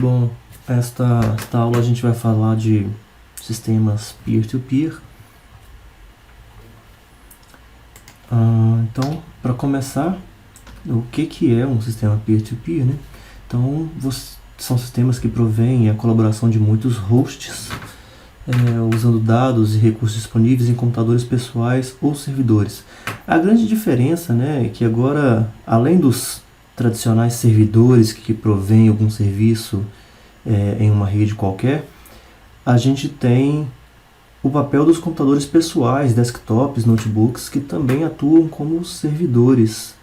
Bom, esta aula a gente vai falar de sistemas peer-to-peer. Então, para começar, o que é um sistema peer-to-peer, né? Então, são sistemas que provêm a colaboração de muitos hosts, usando dados e recursos disponíveis em computadores pessoais ou servidores. A grande diferença, né, é que agora, além dos tradicionais servidores que provêm algum serviço em uma rede qualquer, a gente tem o papel dos computadores pessoais, desktops, notebooks, que também atuam como servidores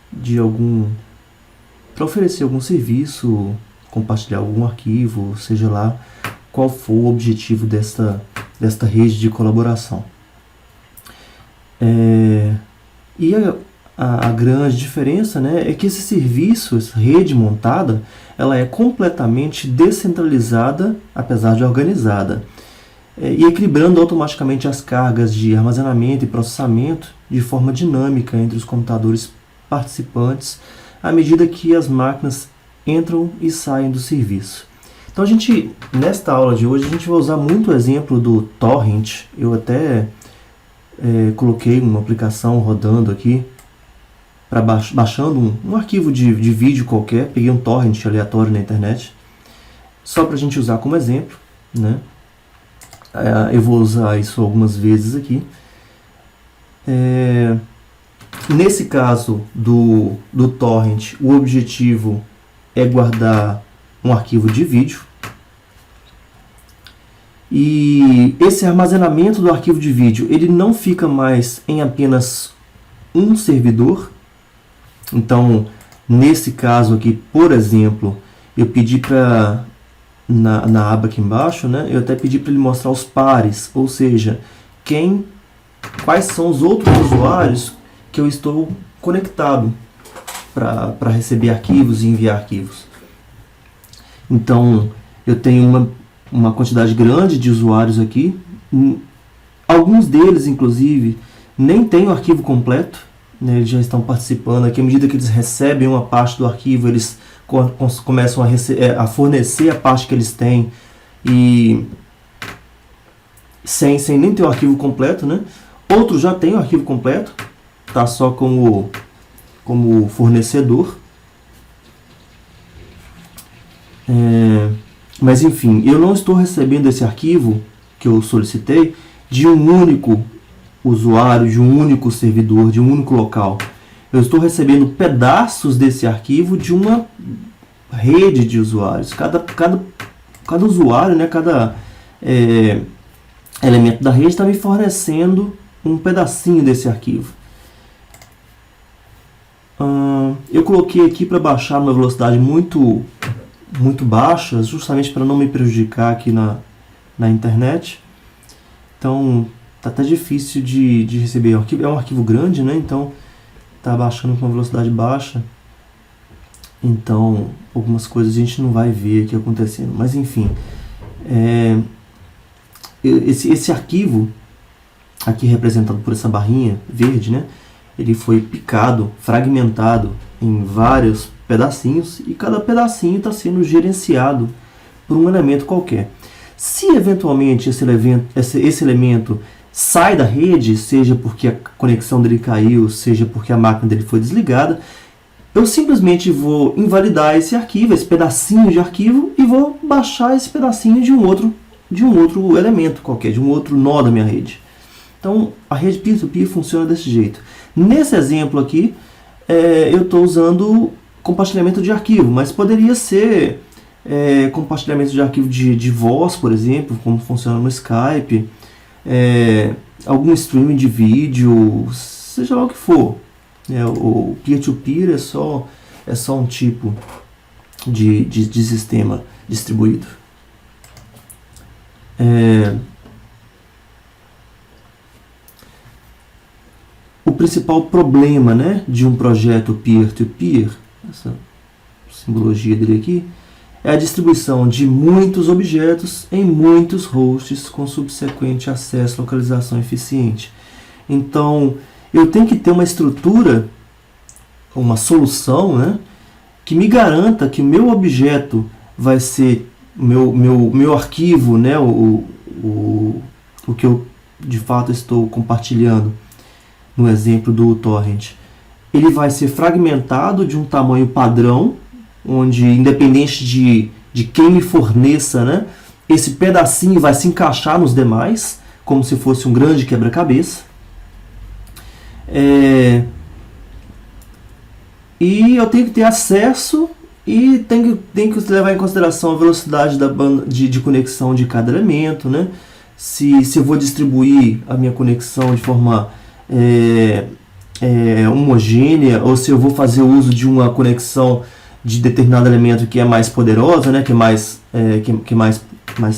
para oferecer algum serviço, compartilhar algum arquivo, seja lá qual for o objetivo desta rede de colaboração. E a grande diferença, né, é que esse serviço, essa rede montada, ela é completamente descentralizada, apesar de organizada, e equilibrando automaticamente as cargas de armazenamento e processamento de forma dinâmica entre os computadores participantes, à medida que as máquinas entram e saem do serviço. Então nesta aula de hoje, a gente vai usar muito o exemplo do torrent. Eu até coloquei uma aplicação rodando aqui, baixando um arquivo de vídeo qualquer, peguei um torrent aleatório na internet, só para a gente usar como exemplo, né? Eu vou usar isso algumas vezes aqui. Nesse caso do torrent, o objetivo é guardar um arquivo de vídeo, e esse armazenamento do arquivo de vídeo ele não fica mais em apenas um servidor. Então, nesse caso aqui, por exemplo, eu pedi para, na aba aqui embaixo, né, eu até pedi para ele mostrar os pares, ou seja, quais são os outros usuários que eu estou conectado para receber arquivos e enviar arquivos. Então, eu tenho uma quantidade grande de usuários aqui, alguns deles, inclusive, nem têm o arquivo completo, né, eles já estão participando aqui. À medida que eles recebem uma parte do arquivo, eles começam a fornecer a parte que eles têm, e sem nem ter o arquivo completo, né? Outros já têm o arquivo completo, tá só como fornecedor. Mas enfim, eu não estou recebendo esse arquivo que eu solicitei de um único usuário, de um único servidor, de um único local. Eu estou recebendo pedaços desse arquivo de uma rede de usuários. Cada usuário, né, cada elemento da rede está me fornecendo um pedacinho desse arquivo. Eu coloquei aqui para baixar uma velocidade muito baixa, justamente para não me prejudicar aqui na internet. Então tá até difícil de receber o arquivo. É um arquivo grande, né? Então tá baixando com uma velocidade baixa. Então algumas coisas a gente não vai ver aqui acontecendo. Mas enfim, esse arquivo aqui representado por essa barrinha verde, né? Ele foi picado, fragmentado em vários pedacinhos, e cada pedacinho está sendo gerenciado por um elemento qualquer. Se eventualmente esse elemento sai da rede, seja porque a conexão dele caiu, seja porque a máquina dele foi desligada, eu simplesmente vou invalidar esse arquivo, esse pedacinho de arquivo, e vou baixar esse pedacinho de um outro elemento qualquer, de um outro nó da minha rede. Então a rede peer-to-peer funciona desse jeito. Nesse exemplo aqui, eu estou usando compartilhamento de arquivo, mas poderia ser compartilhamento de arquivo de voz, por exemplo, como funciona no Skype, algum streaming de vídeo, seja lá o que for. O peer-to-peer é só um tipo de sistema distribuído. O principal problema, né, de um projeto peer-to-peer, essa simbologia dele aqui, é a distribuição de muitos objetos em muitos hosts com subsequente acesso e localização eficiente. Então, eu tenho que ter uma estrutura, uma solução, né, que me garanta que o meu objeto vai ser meu arquivo, né, o que eu de fato estou compartilhando no exemplo do torrent, ele vai ser fragmentado de um tamanho padrão, onde independente de quem me forneça, né, esse pedacinho vai se encaixar nos demais, como se fosse um grande quebra-cabeça. E eu tenho que ter acesso e tenho que levar em consideração a velocidade da banda de conexão de cada elemento, né? Se eu vou distribuir a minha conexão de forma homogênea, ou se eu vou fazer uso de uma conexão de determinado elemento que é mais poderosa, né? que é mais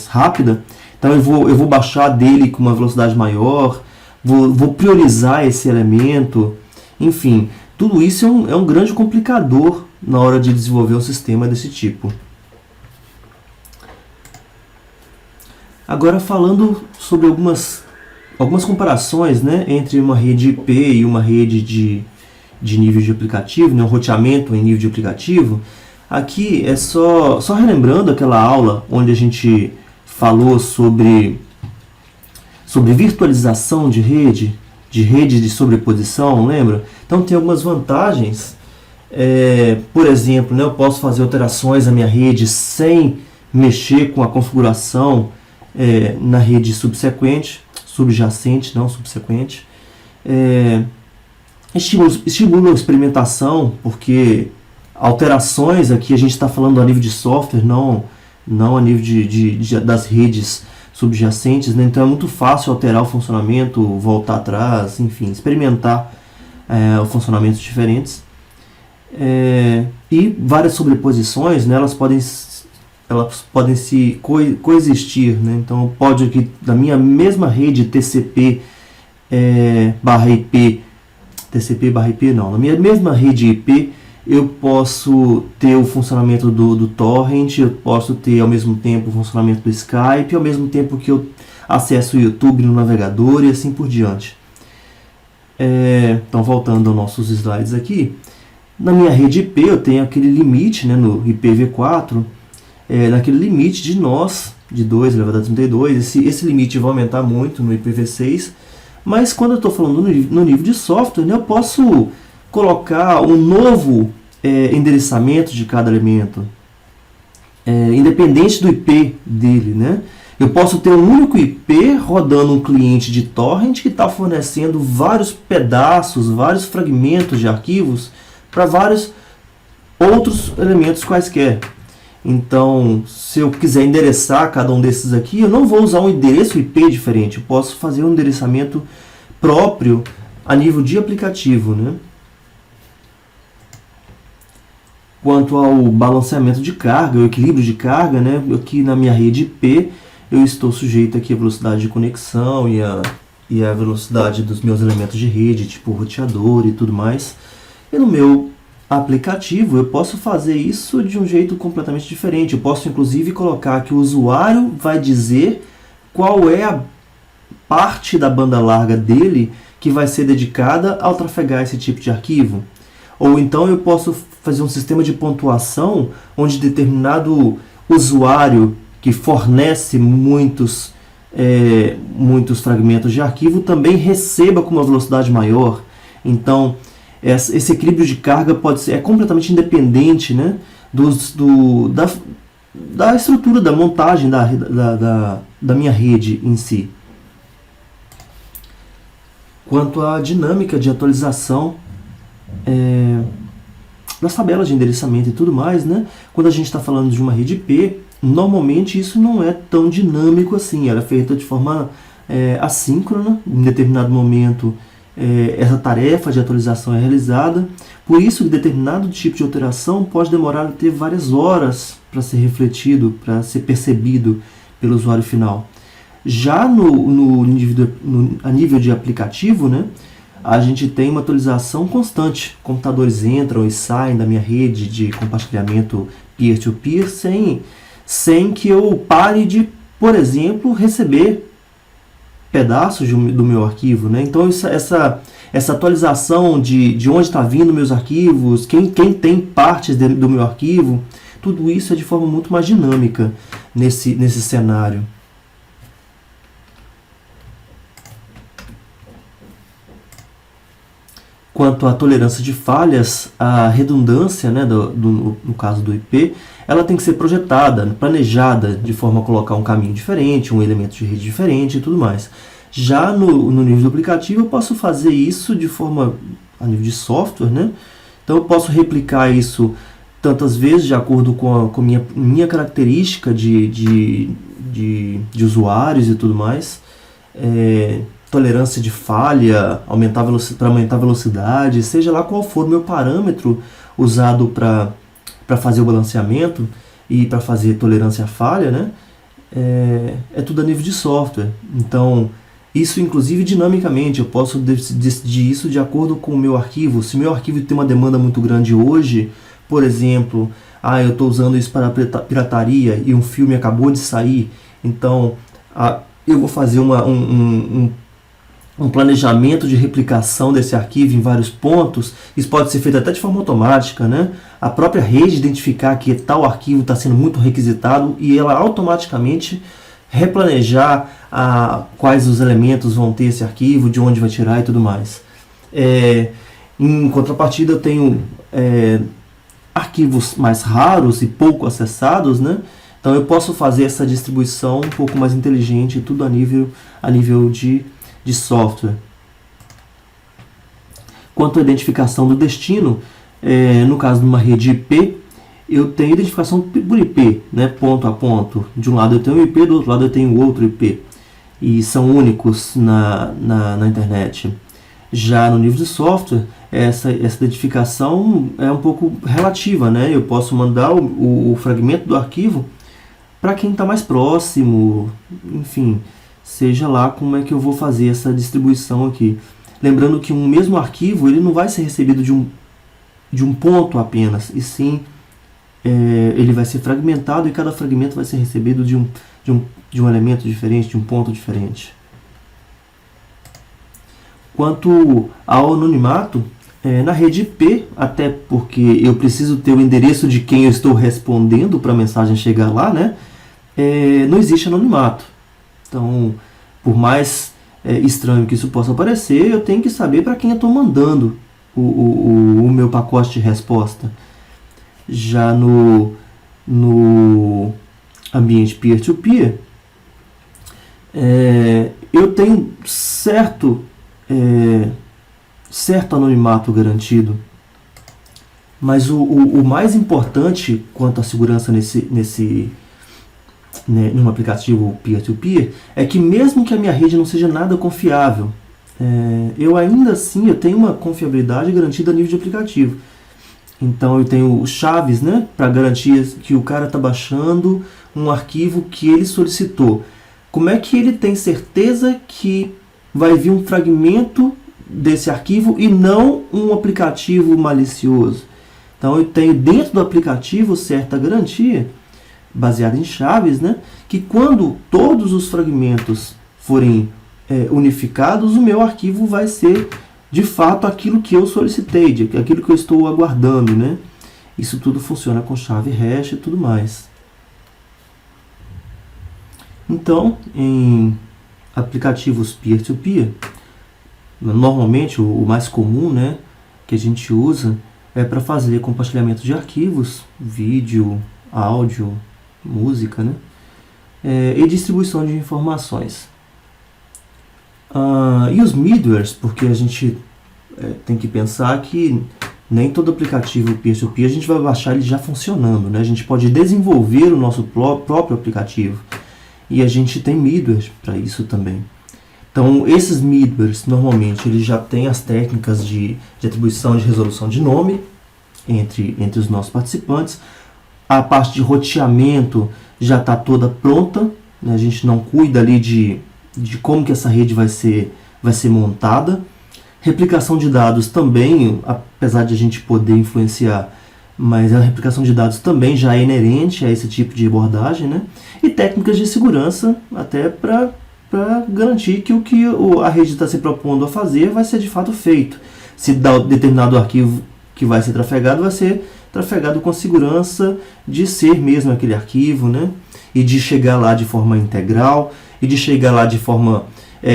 rápida. Então eu vou baixar dele com uma velocidade maior, vou priorizar esse elemento, enfim, tudo isso é um grande complicador na hora de desenvolver um sistema desse tipo. Agora falando sobre algumas comparações, né, entre uma rede IP e uma rede de nível de aplicativo, né, um roteamento em nível de aplicativo. Aqui é só relembrando aquela aula onde a gente falou sobre virtualização de rede de sobreposição, lembra? Então tem algumas vantagens. Por exemplo, né, eu posso fazer alterações na minha rede sem mexer com a configuração na rede subjacente, não subsequente. Estimula a experimentação, porque alterações aqui a gente está falando a nível de software, não a nível das redes subjacentes, né? Então é muito fácil alterar o funcionamento, voltar atrás, enfim, experimentar funcionamentos diferentes. E várias sobreposições, né, elas podem se coexistir, né? Então pode que da minha mesma rede TCP barra IP, na minha mesma rede IP, eu posso ter o funcionamento do torrent, eu posso ter ao mesmo tempo o funcionamento do Skype, ao mesmo tempo que eu acesso o YouTube no navegador e assim por diante. Então voltando aos nossos slides aqui, na minha rede IP eu tenho aquele limite, né, no IPv4, naquele limite de nós, de 2 elevado a 32, esse limite vai aumentar muito no IPv6, mas quando eu estou falando no nível de software, né, eu posso colocar um novo endereçamento de cada elemento, independente do IP dele, né? Eu posso ter um único IP rodando um cliente de torrent que está fornecendo vários pedaços, vários fragmentos de arquivos para vários outros elementos quaisquer. Então, se eu quiser endereçar cada um desses aqui, eu não vou usar um endereço IP diferente, eu posso fazer um endereçamento próprio a nível de aplicativo, né? Quanto ao balanceamento de carga, o equilíbrio de carga, né? Aqui na minha rede IP, eu estou sujeito aqui à velocidade de conexão e a velocidade dos meus elementos de rede, tipo roteador e tudo mais. E no meu aplicativo, eu posso fazer isso de um jeito completamente diferente. Eu posso, inclusive, colocar que o usuário vai dizer qual é a parte da banda larga dele que vai ser dedicada ao trafegar esse tipo de arquivo. Ou então eu posso fazer um sistema de pontuação onde determinado usuário que fornece muitos fragmentos de arquivo também receba com uma velocidade maior. Então, esse equilíbrio de carga é completamente independente, né, da estrutura, da montagem da minha rede em si. Quanto à dinâmica de atualização das tabelas de endereçamento e tudo mais, né, quando a gente está falando de uma rede IP, normalmente isso não é tão dinâmico assim, ela é feita de forma assíncrona, em determinado momento essa tarefa de atualização é realizada, por isso que determinado tipo de alteração pode demorar até várias horas para ser refletido, para ser percebido pelo usuário final. Já a nível de aplicativo, né, a gente tem uma atualização constante. Computadores entram e saem da minha rede de compartilhamento peer-to-peer sem que eu pare de, por exemplo, receber pedaços do meu arquivo, né? Então essa atualização de onde está vindo meus arquivos, quem tem partes do meu arquivo, tudo isso é de forma muito mais dinâmica. nesse cenário. Quanto à tolerância de falhas, a redundância, né, no caso do IP, ela tem que ser projetada, planejada, de forma a colocar um caminho diferente, um elemento de rede diferente e tudo mais. Já no nível do aplicativo, eu posso fazer isso de forma a nível de software, né? Então eu posso replicar isso tantas vezes de acordo com a minha característica de usuários e tudo mais. Tolerância de falha, para aumentar a velocidade, seja lá qual for o meu parâmetro usado para fazer o balanceamento e para fazer tolerância à falha, né? É tudo a nível de software. Então, isso inclusive dinamicamente, eu posso decidir isso de acordo com o meu arquivo. Se o meu arquivo tem uma demanda muito grande hoje, por exemplo, eu estou usando isso para pirataria e um filme acabou de sair, então eu vou fazer um planejamento de replicação desse arquivo em vários pontos. Isso pode ser feito até de forma automática, né? A própria rede identificar que tal arquivo está sendo muito requisitado e ela automaticamente replanejar quais os elementos vão ter esse arquivo, de onde vai tirar e tudo mais. Em contrapartida, eu tenho arquivos mais raros e pouco acessados, né? Então eu posso fazer essa distribuição um pouco mais inteligente, tudo a nível de software. Quanto à identificação do destino, no caso de uma rede IP, eu tenho identificação por IP, né, ponto a ponto. De um lado eu tenho um IP, do outro lado eu tenho outro IP. E são únicos na internet. Já no nível de software, essa identificação é um pouco relativa, né? Eu posso mandar o fragmento do arquivo para quem está mais próximo, enfim, seja lá como é que eu vou fazer essa distribuição aqui. Lembrando que um mesmo arquivo ele não vai ser recebido de um ponto apenas, e sim ele vai ser fragmentado e cada fragmento vai ser recebido de um elemento diferente, de um ponto diferente. Quanto ao anonimato, na rede IP, até porque eu preciso ter o endereço de quem eu estou respondendo para a mensagem chegar lá, né? Não existe anonimato. Então, por mais estranho que isso possa parecer, eu tenho que saber para quem eu estou mandando o meu pacote de resposta. Já no ambiente peer-to-peer, eu tenho certo anonimato garantido, mas o mais importante quanto à segurança num aplicativo peer-to-peer é que mesmo que a minha rede não seja nada confiável, eu ainda assim eu tenho uma confiabilidade garantida a nível de aplicativo. Então eu tenho chaves, né, para garantir que o cara está baixando um arquivo que ele solicitou. Como é que ele tem certeza que vai vir um fragmento desse arquivo e não um aplicativo malicioso? Então eu tenho dentro do aplicativo certa garantia, baseada em chaves, né, que quando todos os fragmentos forem unificados, o meu arquivo vai ser de fato aquilo que eu solicitei, aquilo que eu estou aguardando, né? Isso tudo funciona com chave hash e tudo mais. Então, em aplicativos peer-to-peer, normalmente o mais comum, né, que a gente usa é para fazer compartilhamento de arquivos, vídeo, áudio, música, né? E distribuição de informações. E os middlewares, porque a gente tem que pensar que nem todo aplicativo peer-to-peer a gente vai baixar ele já funcionando, né? A gente pode desenvolver o nosso próprio aplicativo e a gente tem middlewares para isso também. Então esses middlewares normalmente eles já têm as técnicas de atribuição de resolução de nome entre os nossos participantes. A parte de roteamento já está toda pronta, né? A gente não cuida ali de como que essa rede vai ser montada. Replicação de dados também, apesar de a gente poder influenciar, mas a replicação de dados também já é inerente a esse tipo de abordagem, né? E técnicas de segurança até para garantir que o que a rede está se propondo a fazer vai ser de fato feito. Se determinado arquivo que vai ser trafegado vai ser trafegado com segurança de ser mesmo aquele arquivo, né? E de chegar lá de forma integral, e de chegar lá de forma...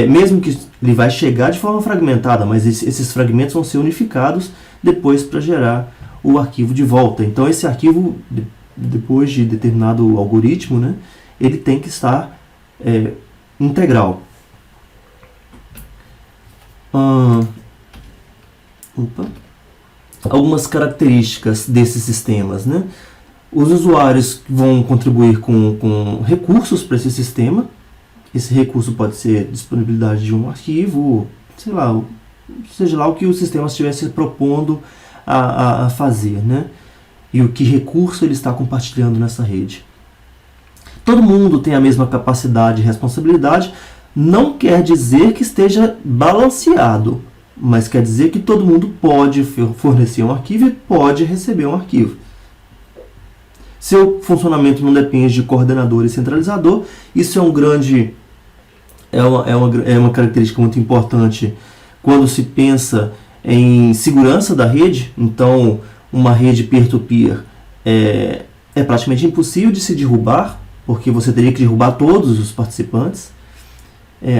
mesmo que ele vai chegar de forma fragmentada, mas esses fragmentos vão ser unificados depois para gerar o arquivo de volta. Então esse arquivo, depois de determinado algoritmo, né, ele tem que estar integral. Algumas características desses sistemas, né? Os usuários vão contribuir com recursos para esse sistema. Esse recurso pode ser disponibilidade de um arquivo, sei lá, seja lá o que o sistema estivesse propondo a fazer, né? E o que recurso ele está compartilhando nessa rede. Todo mundo tem a mesma capacidade e responsabilidade, não quer dizer que esteja balanceado, mas quer dizer que todo mundo pode fornecer um arquivo e pode receber um arquivo. Seu funcionamento não depende de coordenador e centralizador. Isso é uma característica muito importante quando se pensa em segurança da rede. Então, uma rede peer-to-peer é praticamente impossível de se derrubar, porque você teria que derrubar todos os participantes.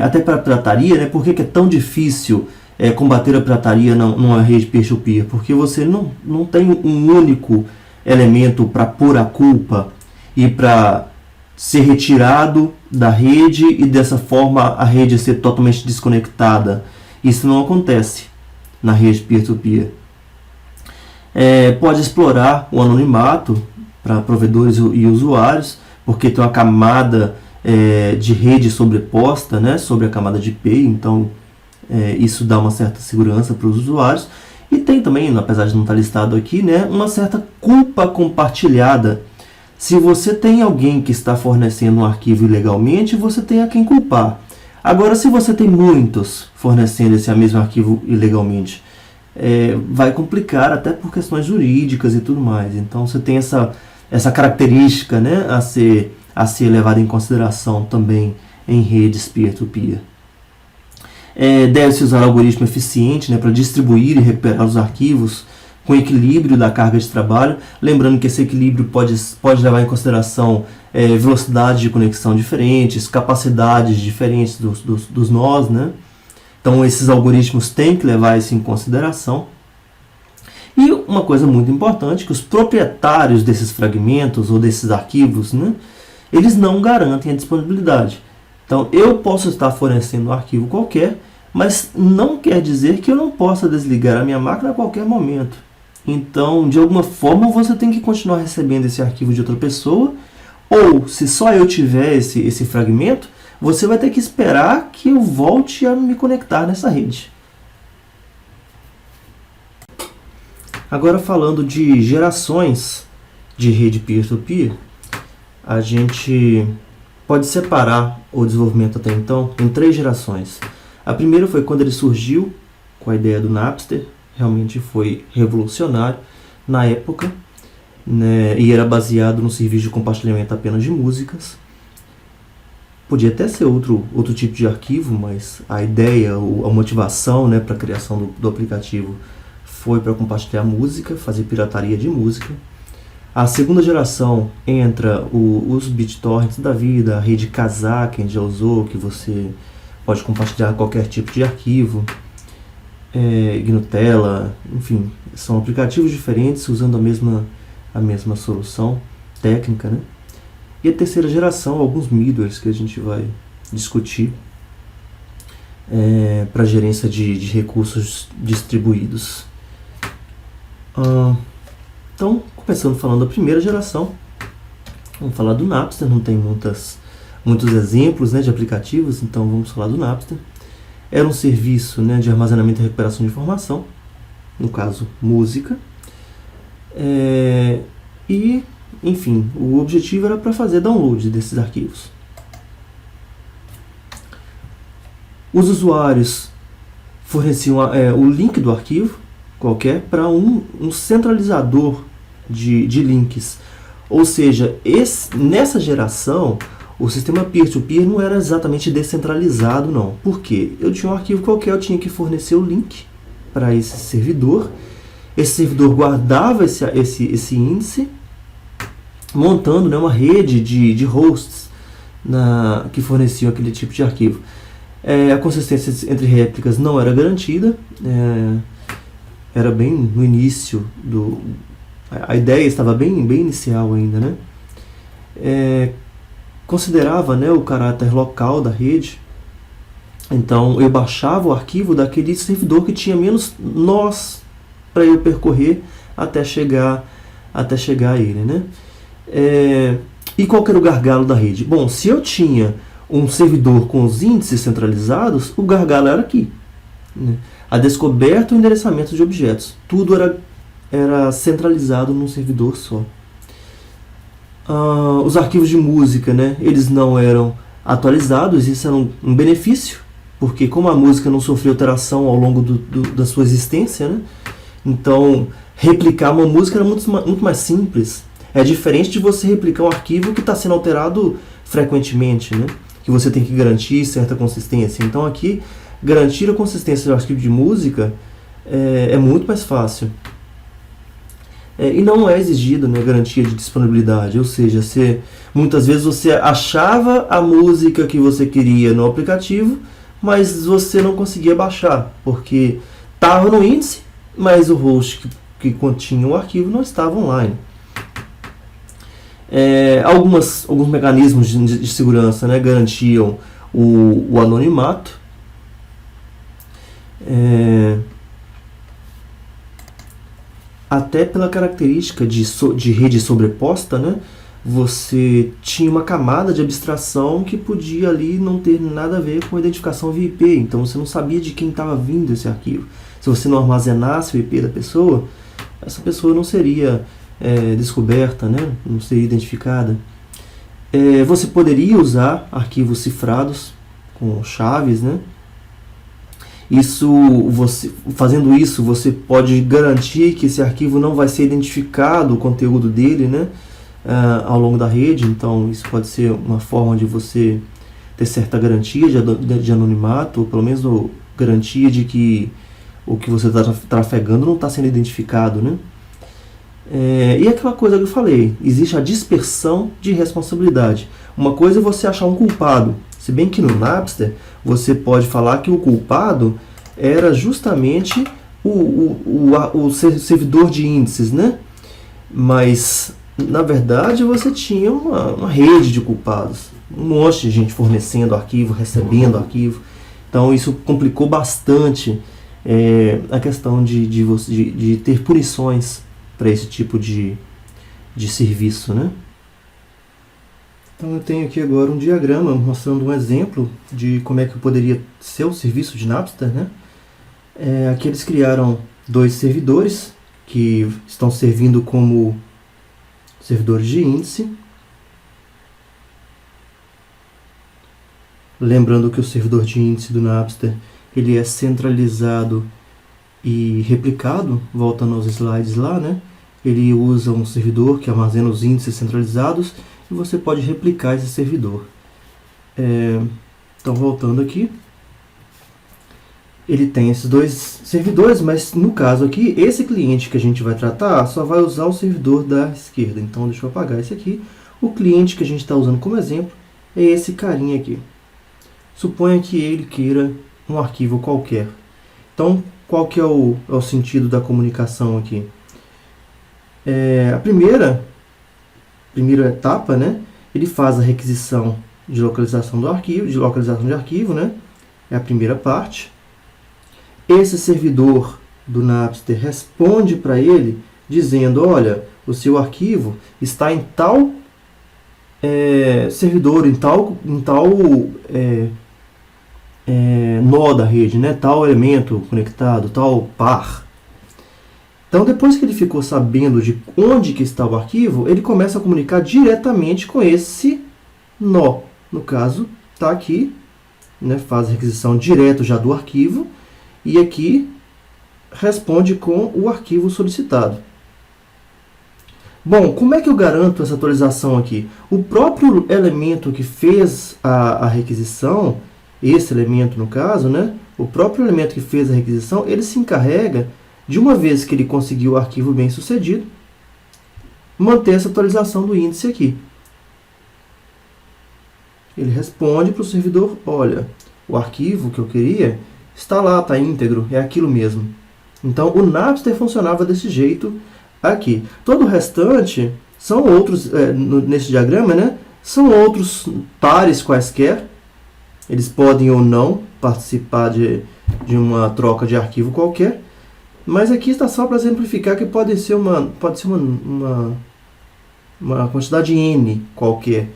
Até para a pirataria, né? Por que é tão difícil combater a pirataria numa rede peer-to-peer? Porque você não tem um único elemento para pôr a culpa e para ser retirado da rede e dessa forma a rede ser totalmente desconectada. Isso não acontece na rede peer-to-peer. Pode explorar o anonimato para provedores e usuários, porque tem uma camada de rede sobreposta, né, sobre a camada de IP, então isso dá uma certa segurança para os usuários. E tem também, apesar de não estar listado aqui, né, uma certa culpa compartilhada. Se você tem alguém que está fornecendo um arquivo ilegalmente, você tem a quem culpar. Agora, se você tem muitos fornecendo esse mesmo arquivo ilegalmente, vai complicar até por questões jurídicas e tudo mais. Então, você tem essa característica, né, a ser levada em consideração também em redes peer-to-peer. Deve-se usar algoritmo eficiente, né, para distribuir e recuperar os arquivos com equilíbrio da carga de trabalho. Lembrando que esse equilíbrio pode levar em consideração velocidade de conexão diferentes, capacidades diferentes dos nós, né? Então esses algoritmos têm que levar isso em consideração. E uma coisa muito importante, que os proprietários desses fragmentos ou desses arquivos, né, eles não garantem a disponibilidade. Então, eu posso estar fornecendo um arquivo qualquer, mas não quer dizer que eu não possa desligar a minha máquina a qualquer momento. Então, de alguma forma, você tem que continuar recebendo esse arquivo de outra pessoa, ou, se só eu tiver esse fragmento, você vai ter que esperar que eu volte a me conectar nessa rede. Agora, falando de gerações de rede peer-to-peer, a gente pode separar o desenvolvimento até então em 3 gerações. A primeira foi quando ele surgiu com a ideia do Napster, realmente foi revolucionário na época, né, e era baseado no serviço de compartilhamento apenas de músicas. Podia até ser outro tipo de arquivo, mas a ideia, a motivação, né, para a criação do aplicativo foi para compartilhar música, fazer pirataria de música. A segunda geração entra os BitTorrents da vida, a rede Kazaa, quem já usou, que você pode compartilhar qualquer tipo de arquivo, Gnutella, enfim, são aplicativos diferentes usando a mesma solução técnica, né? E a terceira geração, alguns middlewares que a gente vai discutir para gerência de recursos distribuídos. Então, começando falando da primeira geração, vamos falar do Napster. Não tem muitos exemplos, né, de aplicativos, então vamos falar do Napster. Era um serviço, né, de armazenamento e recuperação de informação, no caso, música. E, enfim, o objetivo era para fazer download desses arquivos. Os usuários forneciam o link do arquivo qualquer para um centralizador de links. Ou seja, nessa geração, o sistema peer-to-peer não era exatamente descentralizado, não. Por quê? Eu tinha um arquivo qualquer, eu tinha que fornecer o link para esse servidor, Esse servidor guardava esse índice, montando, né, uma rede de hosts que forneciam aquele tipo de arquivo. A consistência entre réplicas não era garantida, era bem no início a ideia estava bem inicial ainda, né? Considerava, né, o caráter local da rede. Então eu baixava o arquivo daquele servidor que tinha menos nós para eu percorrer até chegar a ele, né? E qual que era o gargalo da rede? Bom, se eu tinha um servidor com os índices centralizados, o gargalo era aqui, né? A descoberta e o endereçamento de objetos. Tudo era centralizado num servidor só. Os arquivos de música, né, eles não eram atualizados. Isso era um benefício, porque como a música não sofreu alteração ao longo da sua existência, né, então replicar uma música era muito mais simples. É diferente de você replicar um arquivo que está sendo alterado frequentemente, né, que você tem que garantir certa consistência. Então aqui, garantir a consistência do arquivo de música é muito mais fácil. E não é exigida, né, garantia de disponibilidade, ou seja, muitas vezes você achava a música que você queria no aplicativo, mas você não conseguia baixar, porque estava no índice, mas o host que continha o arquivo não estava online. Alguns mecanismos de segurança, né, garantiam o anonimato. Até pela característica de rede sobreposta, né, você tinha uma camada de abstração que podia ali não ter nada a ver com a identificação via IP. Então você não sabia de quem estava vindo esse arquivo. Se você não armazenasse o IP da pessoa, essa pessoa não seria descoberta, né, não seria identificada. Você poderia usar arquivos cifrados com chaves, né? Fazendo isso, você pode garantir que esse arquivo não vai ser identificado, o conteúdo dele, né, ao longo da rede. Então isso pode ser uma forma de você ter certa garantia de anonimato, ou pelo menos garantia de que o que você está trafegando não está sendo identificado, né? E aquela coisa que eu falei, existe a dispersão de responsabilidade. Uma coisa é você achar um culpado, se bem que no Napster você pode falar que o culpado era justamente o servidor de índices, né? Mas na verdade você tinha uma rede de culpados, um monte de gente fornecendo arquivo, recebendo arquivo. Então isso complicou bastante a questão de ter punições para esse tipo de serviço, né? Então eu tenho aqui agora um diagrama mostrando um exemplo de como é que poderia ser o serviço de Napster, né? Aqui eles criaram 2 servidores que estão servindo como servidores de índice. Lembrando que o servidor de índice do Napster ele é centralizado e replicado, voltando aos slides lá, né? Ele usa um servidor que armazena os índices centralizados e você pode replicar esse servidor. Então, voltando aqui, ele tem esses 2 servidores, mas no caso aqui, esse cliente que a gente vai tratar só vai usar o servidor da esquerda. Então, deixa eu apagar esse aqui. O cliente que a gente está usando como exemplo é esse carinha aqui. Suponha que ele queira um arquivo qualquer. Então, qual que é o sentido da comunicação aqui? A primeira etapa, né, ele faz a requisição de localização do arquivo, né, é a primeira parte. Esse servidor do Napster responde para ele dizendo, olha, o seu arquivo está em tal servidor, em tal nó da rede, né, tal elemento conectado, tal par. Então, depois que ele ficou sabendo de onde que está o arquivo, ele começa a comunicar diretamente com esse nó. No caso, está aqui, né, faz a requisição direto já do arquivo, e aqui responde com o arquivo solicitado. Bom, como é que eu garanto essa atualização aqui? O próprio elemento que fez a requisição, esse elemento no caso, né, o próprio elemento que fez a requisição, ele se encarrega de uma vez que ele conseguiu o arquivo bem sucedido, manter essa atualização do índice aqui. Ele responde para o servidor, olha, o arquivo que eu queria está lá, está íntegro, é aquilo mesmo. Então o Napster funcionava desse jeito aqui. Todo o restante são outros, nesse diagrama, né, são outros pares quaisquer. Eles podem ou não participar de uma troca de arquivo qualquer. Mas aqui está só para exemplificar que pode ser uma quantidade N qualquer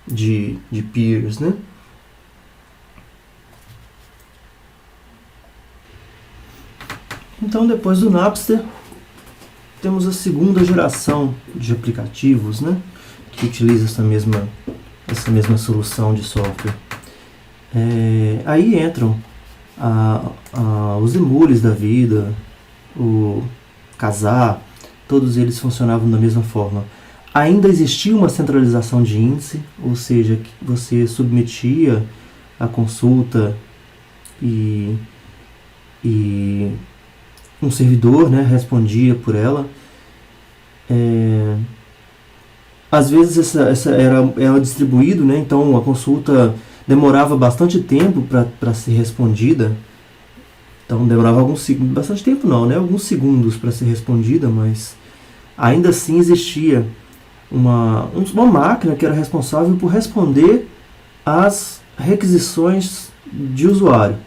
de peers, né? Então, depois do Napster, temos a segunda geração de aplicativos, né, que utiliza essa mesma solução de software. Aí entram os emules da vida, o Kazaa, todos eles funcionavam da mesma forma. Ainda existia uma centralização de índice, ou seja, que você submetia a consulta e um servidor, né, respondia por ela. Às vezes essa era distribuído, né, então a consulta demorava bastante tempo para ser respondida. Então demorava bastante tempo não, né, alguns segundos para ser respondida, mas ainda assim existia uma máquina que era responsável por responder às requisições de usuário.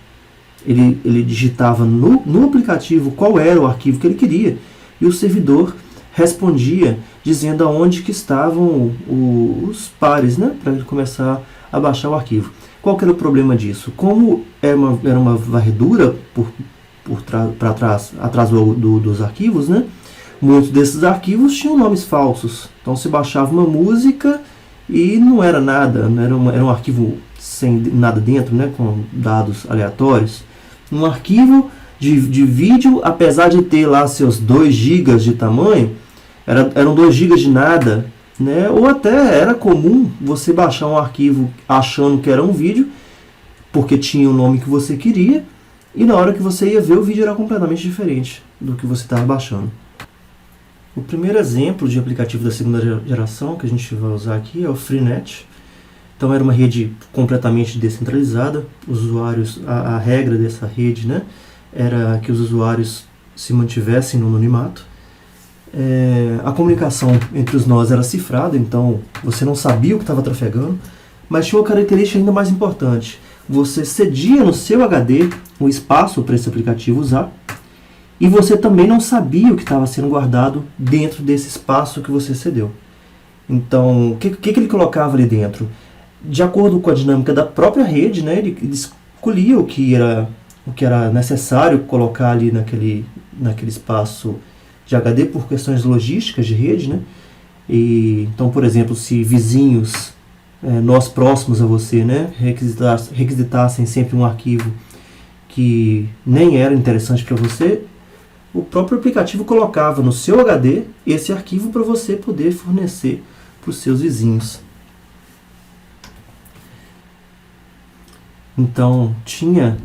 Ele digitava no aplicativo qual era o arquivo que ele queria e o servidor respondia dizendo aonde que estavam os pares, né, para ele começar a baixar o arquivo. Qual que era o problema disso? Como era uma varredura para trás, atrás dos arquivos, né, muitos desses arquivos tinham nomes falsos. Então se baixava uma música e não era nada, era um arquivo sem nada dentro, né, com dados aleatórios. Um arquivo de vídeo, apesar de ter lá seus 2 GB de tamanho, eram 2 GB de nada, né? Ou até era comum você baixar um arquivo achando que era um vídeo, porque tinha o nome que você queria, e na hora que você ia ver, o vídeo era completamente diferente do que você estava baixando. O primeiro exemplo de aplicativo da segunda geração que a gente vai usar aqui é o Freenet. Então era uma rede completamente descentralizada. Os usuários, a regra dessa rede, né, era que os usuários se mantivessem no anonimato. A comunicação entre os nós era cifrada, então você não sabia o que estava trafegando, mas tinha uma característica ainda mais importante. Você cedia no seu HD o espaço para esse aplicativo usar, e você também não sabia o que estava sendo guardado dentro desse espaço que você cedeu. Então, o que ele colocava ali dentro? De acordo com a dinâmica da própria rede, né, ele escolhia o que era necessário colocar ali naquele espaço de HD por questões logísticas de rede, né? Então, por exemplo, se vizinhos nós próximos a você, né, requisitassem sempre um arquivo que nem era interessante para você, o próprio aplicativo colocava no seu HD esse arquivo para você poder fornecer para os seus vizinhos. Então tinha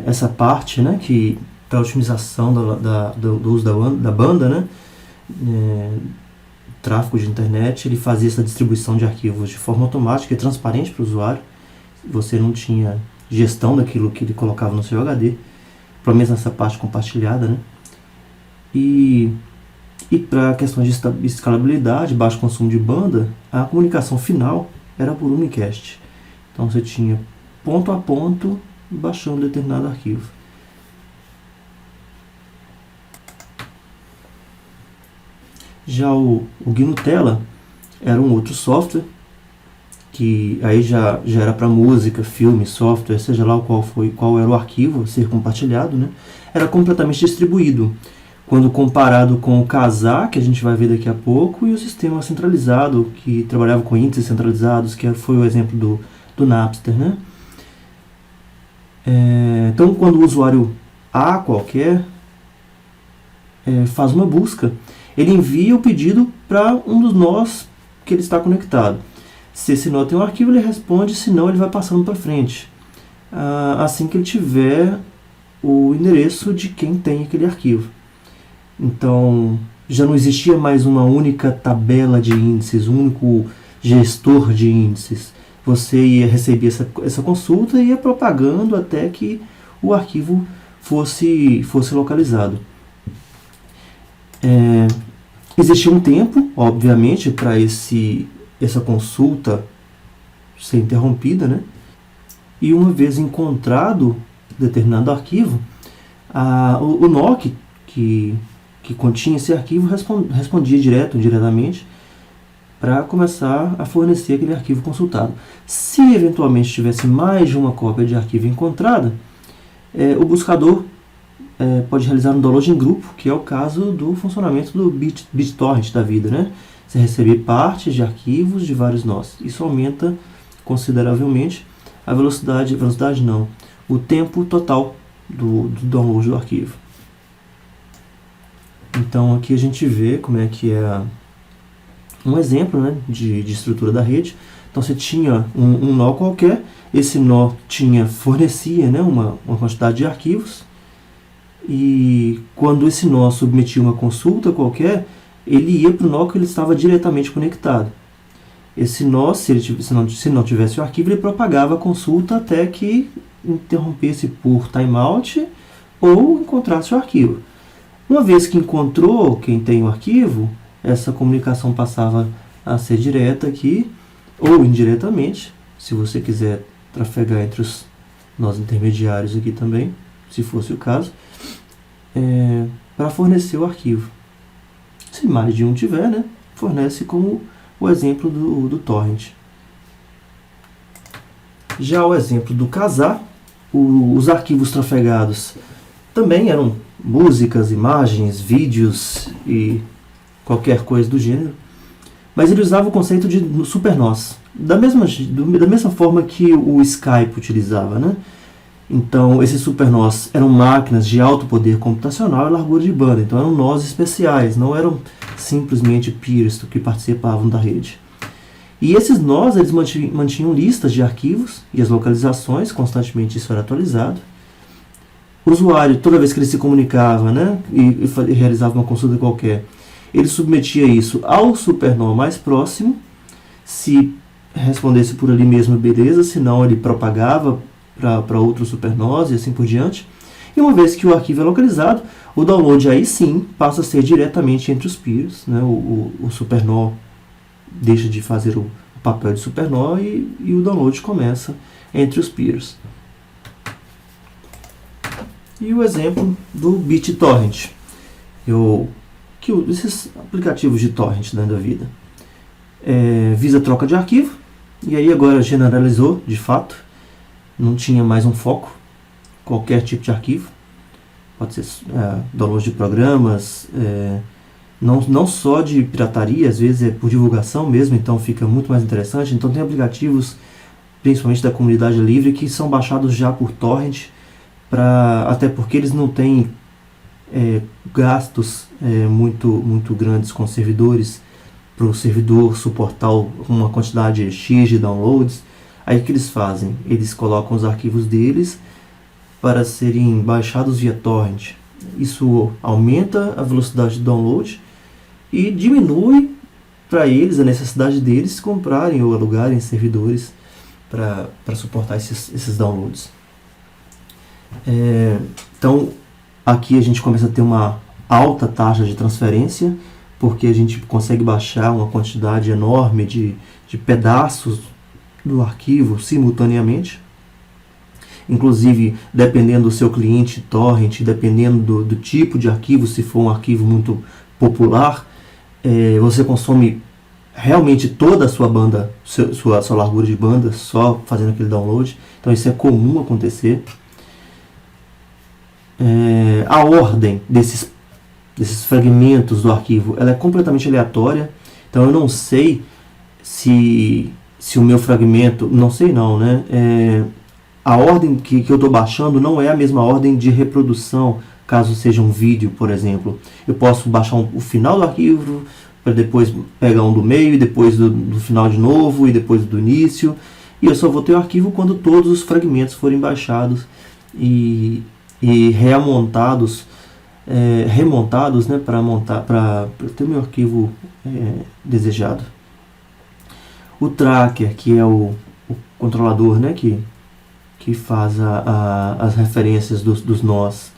essa parte, né, que para a otimização do uso da banda, né, tráfego de internet, ele fazia essa distribuição de arquivos de forma automática e transparente para o usuário. Você não tinha gestão daquilo que ele colocava no seu HD, pelo menos nessa parte compartilhada, né? E para questões de escalabilidade, baixo consumo de banda, a comunicação final era por unicast. Então você tinha ponto a ponto baixando determinado arquivo. Já o GNU Tela era um outro software, que aí já era para música, filme, software, seja lá qual era o arquivo a ser compartilhado, né? Era completamente distribuído, quando comparado com o Kazaa, que a gente vai ver daqui a pouco, e o sistema centralizado, que trabalhava com índices centralizados, que foi o exemplo do Napster, né? Então, quando o usuário A qualquer faz uma busca, ele envia o pedido para um dos nós que ele está conectado. Se esse nó tem um arquivo, ele responde, se não, ele vai passando para frente. Assim que ele tiver o endereço de quem tem aquele arquivo. Então, já não existia mais uma única tabela de índices, um único gestor de índices. Você ia receber essa consulta e ia propagando até que o arquivo fosse localizado. Existia um tempo, obviamente, para essa consulta ser interrompida, né? E uma vez encontrado determinado arquivo, o NOC que continha esse arquivo respondia diretamente para começar a fornecer aquele arquivo consultado. Se eventualmente tivesse mais de uma cópia de arquivo encontrada, o buscador pode realizar um download em grupo, que é o caso do funcionamento do BitTorrent da vida, né? Você receber partes de arquivos de vários nós. Isso aumenta consideravelmente a velocidade não, o tempo total do download do arquivo. Então aqui a gente vê como é que é um exemplo, né, de estrutura da rede. Então você tinha um nó qualquer, esse nó fornecia, né, uma quantidade de arquivos, e quando esse nó submetia uma consulta qualquer, ele ia para o nó que ele estava diretamente conectado. Esse nó, se não tivesse o arquivo, ele propagava a consulta até que interrompesse por timeout ou encontrasse o arquivo. Uma vez que encontrou quem tem o arquivo, essa comunicação passava a ser direta aqui, ou indiretamente, se você quiser trafegar entre os nós intermediários aqui também, se fosse o caso, para fornecer o arquivo. Se mais de um tiver, né, fornece como o exemplo do torrent. Já o exemplo do Kazaa, os arquivos trafegados também eram músicas, imagens, vídeos e qualquer coisa do gênero, mas ele usava o conceito de supernós, da mesma forma que o Skype utilizava, né? Então, esses supernós eram máquinas de alto poder computacional e largura de banda, então eram nós especiais, não eram simplesmente peers que participavam da rede. E esses nós, eles mantinham listas de arquivos e as localizações, constantemente isso era atualizado. O usuário, toda vez que ele se comunicava, né, e realizava uma consulta qualquer, ele submetia isso ao supernó mais próximo. Se respondesse por ali mesmo, beleza, senão ele propagava para outros supernós e assim por diante. E uma vez que o arquivo é localizado, o download aí sim passa a ser diretamente entre os peers, né? O supernó deixa de fazer o papel de supernó e o download começa entre os peers. E o exemplo do BitTorrent, esses aplicativos de torrent, né, da vida, visa troca de arquivo, e aí agora generalizou de fato, não tinha mais um foco, qualquer tipo de arquivo, pode ser download de programas, não só de pirataria, às vezes é por divulgação mesmo, então fica muito mais interessante. Então tem aplicativos, principalmente da comunidade livre, que são baixados já por torrent, até porque eles não têm gastos muito grandes com servidores, para o servidor suportar uma quantidade X de downloads. Aí o que eles fazem? Eles colocam os arquivos deles para serem baixados via torrent. Isso aumenta a velocidade de download e diminui para eles a necessidade deles comprarem ou alugarem servidores para suportar esses downloads. Então aqui a gente começa a ter uma alta taxa de transferência, porque a gente consegue baixar uma quantidade enorme de pedaços do arquivo simultaneamente. Inclusive, dependendo do seu cliente torrent, dependendo do tipo de arquivo, se for um arquivo muito popular, você consome realmente toda a sua banda, sua largura de banda, só fazendo aquele download. Então isso é comum acontecer. A ordem desses fragmentos do arquivo, ela é completamente aleatória. Então eu não sei se o meu fragmento, não sei não, né? A ordem que eu estou baixando não é a mesma ordem de reprodução, caso seja um vídeo, por exemplo. Eu posso baixar o final do arquivo, para depois pegar um do meio, e depois do final de novo, e depois do início. E eu só vou ter o arquivo quando todos os fragmentos forem baixados. E e remontados, né, para ter o meu arquivo desejado. O tracker, que é o controlador, né, que faz as referências dos nós,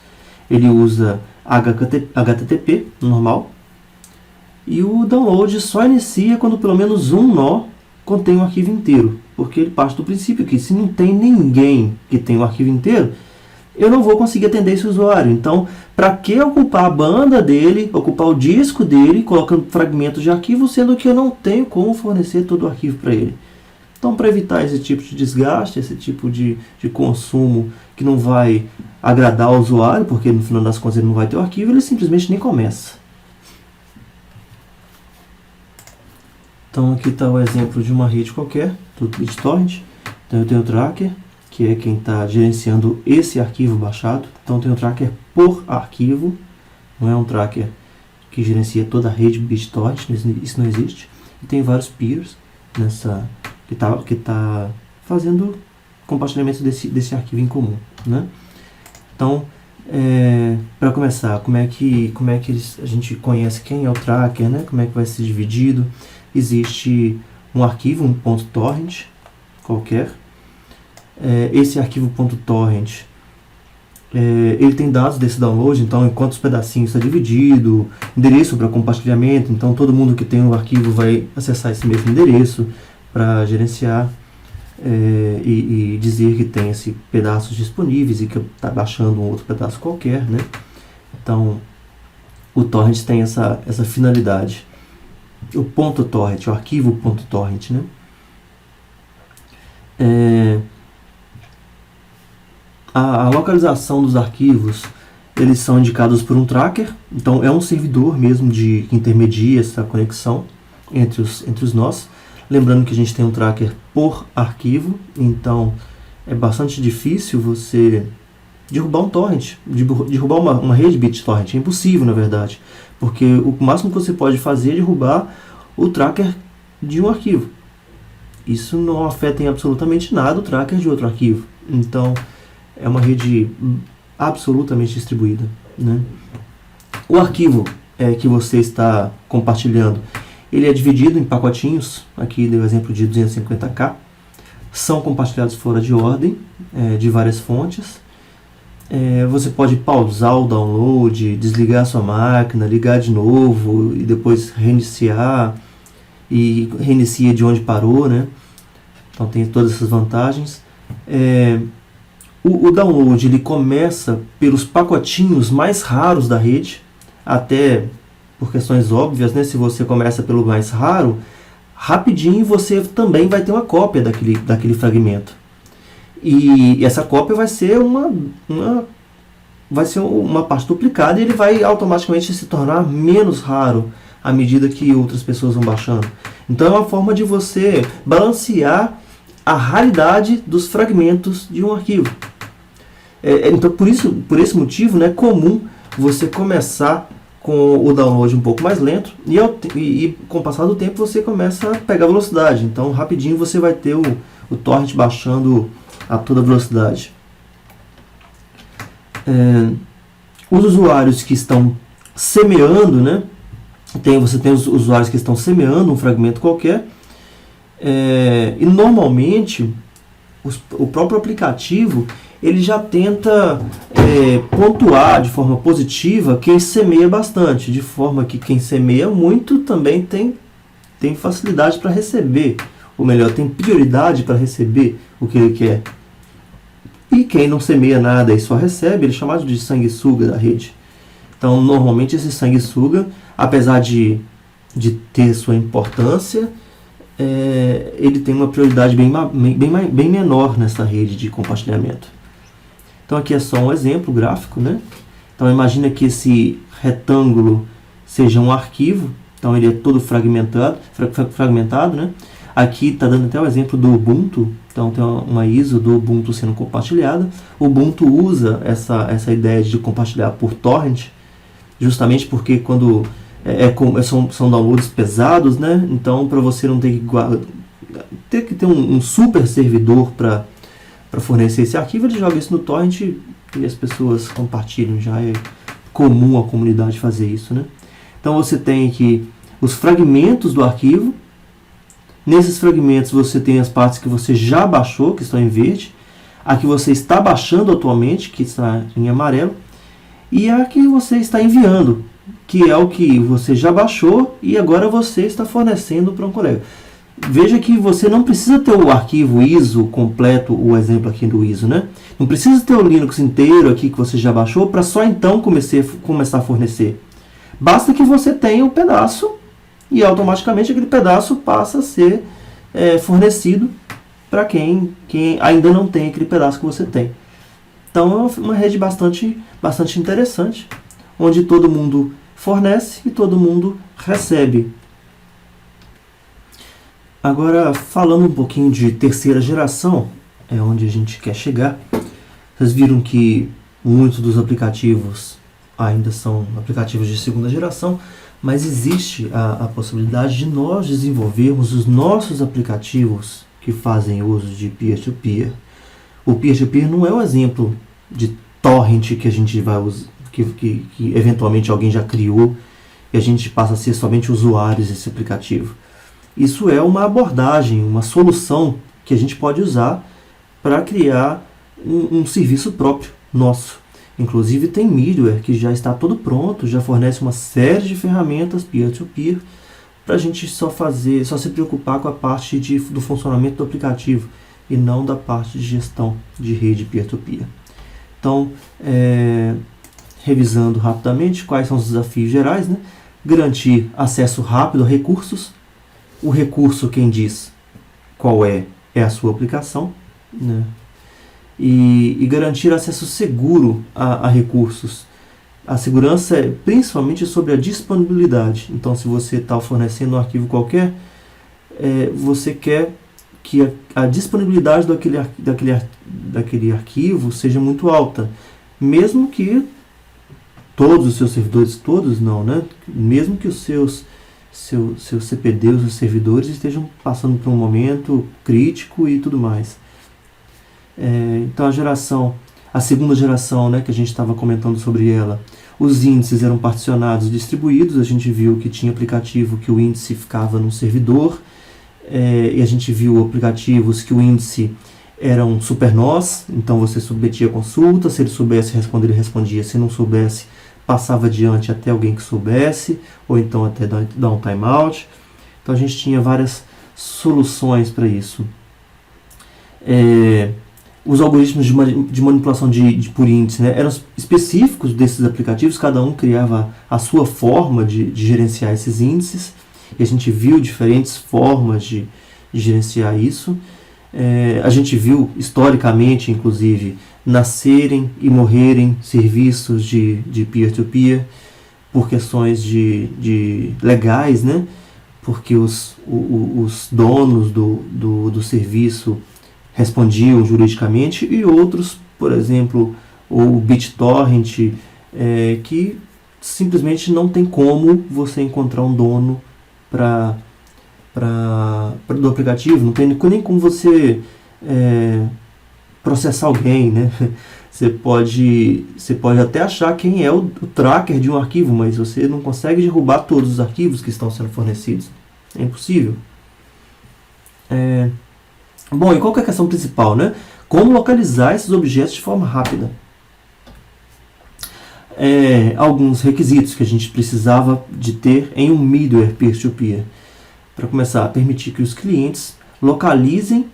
ele usa HTTP normal, e o download só inicia quando pelo menos um nó contém o arquivo inteiro, porque ele parte do princípio que se não tem ninguém que tem o arquivo inteiro, eu não vou conseguir atender esse usuário. Então, para que ocupar a banda dele, ocupar o disco dele, colocando fragmentos de arquivo, sendo que eu não tenho como fornecer todo o arquivo para ele? Então, para evitar esse tipo de desgaste, esse tipo de consumo que não vai agradar ao usuário, porque no final das contas ele não vai ter o arquivo, ele simplesmente nem começa. Então, aqui está o exemplo de uma rede qualquer, do BitTorrent. Então, eu tenho o tracker, que é quem está gerenciando esse arquivo baixado. Então, tem o tracker por arquivo, não é um tracker que gerencia toda a rede BitTorrent, isso não existe. E tem vários peers que tá fazendo compartilhamento desse arquivo em comum, né? Então, para começar, como é que a gente conhece quem é o tracker, né? Como é que vai ser dividido? Existe um arquivo, um .torrent qualquer. Esse arquivo .torrent, ele tem dados desse download, então em quantos pedacinhos está dividido, endereço para compartilhamento, então todo mundo que tem o arquivo vai acessar esse mesmo endereço para gerenciar e dizer que tem esse pedaços disponíveis e que está baixando um outro pedaço qualquer, né? Então o torrent tem essa finalidade. O .torrent, o arquivo .torrent, né? A localização dos arquivos, eles são indicados por um tracker, então é um servidor mesmo que intermedia essa conexão entre os nós. Lembrando que a gente tem um tracker por arquivo, então é bastante difícil você derrubar um torrent, derrubar uma rede BitTorrent. É impossível, na verdade, porque o máximo que você pode fazer é derrubar o tracker de um arquivo. Isso não afeta em absolutamente nada o tracker de outro arquivo. Então, é uma rede absolutamente distribuída, né? O arquivo que você está compartilhando, ele é dividido em pacotinhos. Aqui deu o exemplo de 250K. São compartilhados fora de ordem, de várias fontes. Você pode pausar o download, desligar a sua máquina, ligar de novo e depois reiniciar, e reinicia de onde parou, né? Então tem todas essas vantagens. O download ele começa pelos pacotinhos mais raros da rede, até por questões óbvias, né? Se você começa pelo mais raro, rapidinho você também vai ter uma cópia daquele fragmento. E essa cópia vai ser uma parte duplicada, e ele vai automaticamente se tornar menos raro à medida que outras pessoas vão baixando. Então é uma forma de você balancear a raridade dos fragmentos de um arquivo. Então por esse motivo, né, é comum você começar com o download um pouco mais lento, e com o passar do tempo você começa a pegar velocidade. Então rapidinho você vai ter o torrent baixando a toda velocidade. Os usuários que estão semeando, né? Você tem os usuários que estão semeando um fragmento qualquer, e normalmente o próprio aplicativo ele já tenta pontuar de forma positiva quem semeia bastante, de forma que quem semeia muito também tem facilidade para receber, ou melhor, tem prioridade para receber o que ele quer. E quem não semeia nada e só recebe, ele é chamado de sanguessuga da rede. Então, normalmente esse sanguessuga, apesar de ter sua importância, ele tem uma prioridade bem menor nessa rede de compartilhamento. Então aqui é só um exemplo gráfico, né? Então imagina que esse retângulo seja um arquivo, então ele é todo fragmentado, né? Aqui está dando até o exemplo do Ubuntu, então tem uma ISO do Ubuntu sendo compartilhada. O Ubuntu usa essa ideia de compartilhar por torrent, justamente porque quando são downloads pesados, né? Então para você não ter que ter um super servidor para fornecer esse arquivo, ele joga isso no torrent e as pessoas compartilham, já é comum a comunidade fazer isso, né? Então você tem aqui os fragmentos do arquivo. Nesses fragmentos você tem as partes que você já baixou, que estão em verde, a que você está baixando atualmente, que está em amarelo, e a que você está enviando, que é o que você já baixou e agora você está fornecendo para um colega. Veja que você não precisa ter o arquivo ISO completo, o exemplo aqui do ISO, né? Não precisa ter o Linux inteiro aqui que você já baixou para só então começar a fornecer. Basta que você tenha um pedaço e automaticamente aquele pedaço passa a ser fornecido para quem ainda não tem aquele pedaço que você tem. Então é uma rede bastante interessante, onde todo mundo fornece e todo mundo recebe. Agora, falando um pouquinho de terceira geração, é onde a gente quer chegar. Vocês viram que muitos dos aplicativos ainda são aplicativos de segunda geração, mas existe a possibilidade de nós desenvolvermos os nossos aplicativos que fazem uso de peer-to-peer. O peer-to-peer não é um exemplo de torrent que a gente vai usar, que eventualmente alguém já criou e a gente passa a ser somente usuários desse aplicativo. Isso é uma abordagem, uma solução que a gente pode usar para criar um serviço próprio nosso. Inclusive tem middleware que já está todo pronto, já fornece uma série de ferramentas peer-to-peer para a gente só se preocupar com a parte do funcionamento do aplicativo e não da parte de gestão de rede peer-to-peer. Então, revisando rapidamente quais são os desafios gerais, né? Garantir acesso rápido a recursos. O recurso, quem diz qual é a sua aplicação, né? E garantir acesso seguro a recursos. A segurança é principalmente sobre a disponibilidade. Então, se você está fornecendo um arquivo qualquer, você quer que a disponibilidade daquele arquivo seja muito alta. Mesmo que todos os seus servidores, todos não, né? Mesmo que os seus CPDs, os servidores estejam passando por um momento crítico e tudo mais. Então a segunda geração, né, que a gente estava comentando sobre ela, os índices eram particionados, distribuídos. A gente viu que tinha aplicativo que o índice ficava num servidor, e a gente viu aplicativos que o índice era um supernós, então você submetia a consulta, se ele soubesse responder, ele respondia, se não soubesse, passava adiante até alguém que soubesse, ou então até dar um timeout. Então a gente tinha várias soluções para isso. Os algoritmos de manipulação por índice, né, eram específicos desses aplicativos, cada um criava a sua forma de gerenciar esses índices, e a gente viu diferentes formas de gerenciar isso. A gente viu historicamente, inclusive, nascerem e morrerem serviços de peer-to-peer por questões de legais, né? Porque os donos do serviço respondiam juridicamente, e outros, por exemplo, o BitTorrent, que simplesmente não tem como você encontrar um dono do aplicativo, não tem nem como você processar alguém, né? Você pode até achar quem é o tracker de um arquivo, mas você não consegue derrubar todos os arquivos que estão sendo fornecidos. É impossível. Bom, e qual que é a questão principal, né? Como localizar esses objetos de forma rápida? Alguns requisitos que a gente precisava de ter em um middleware peer-to-peer. Para começar, permitir que os clientes localizem